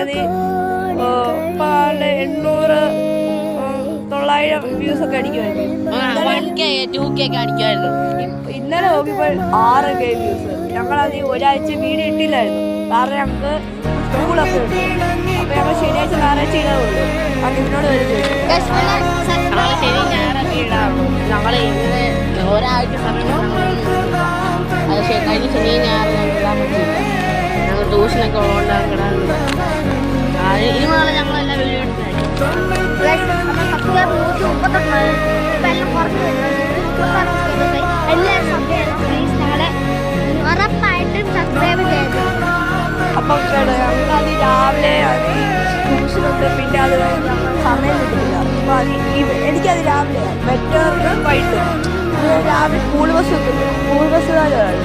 അത് 800 900 വ്യൂസ് ഒക്കെ അടിക്കുമായിരുന്നു. ഇന്നലെ നോക്കിയപ്പോൾ 6K വ്യൂസ്. ഞങ്ങളത് ഒരാഴ്ച വീഡിയോ ഇട്ടില്ലായിരുന്നു, കാരണം ഞങ്ങൾക്ക് സ്കൂളൊക്കെ ഉണ്ട്. അപ്പൊ ഞങ്ങൾ ശനിയാഴ്ച ഞായറാഴ്ച ഇടാറുള്ളൂ. അത് ഇതിനോട് വരുന്നത് ശനി ഞായറൊക്കെ ഇടാറുള്ളൂ. ഞങ്ങള് ഇങ്ങനെ ഒരാഴ്ച സമയം അത് കഴിഞ്ഞ ശനി ഞായറും ഇടാൻ പറ്റില്ല. ഞങ്ങൾ ട്യൂഷനൊക്കെ ഉള്ളതുകൊണ്ട് ഇടാറുണ്ട്. ഇനി മുതൽ ഞങ്ങളെല്ലാം വീഡിയോ ഉറപ്പായിട്ടും സബ്സ്ക്രൈബ് ചെയ്തു. അപ്പം ഞങ്ങളത് രാവിലെ അത് ട്യൂഷനൊക്കെ, പിന്നെ അത് സമയം കിട്ടില്ല. അപ്പൊ എനിക്കത് രാവിലെ ബെറ്റർ വൈകിട്ട് രാവിലെ സ്കൂൾ ബസ് കാലാണ്.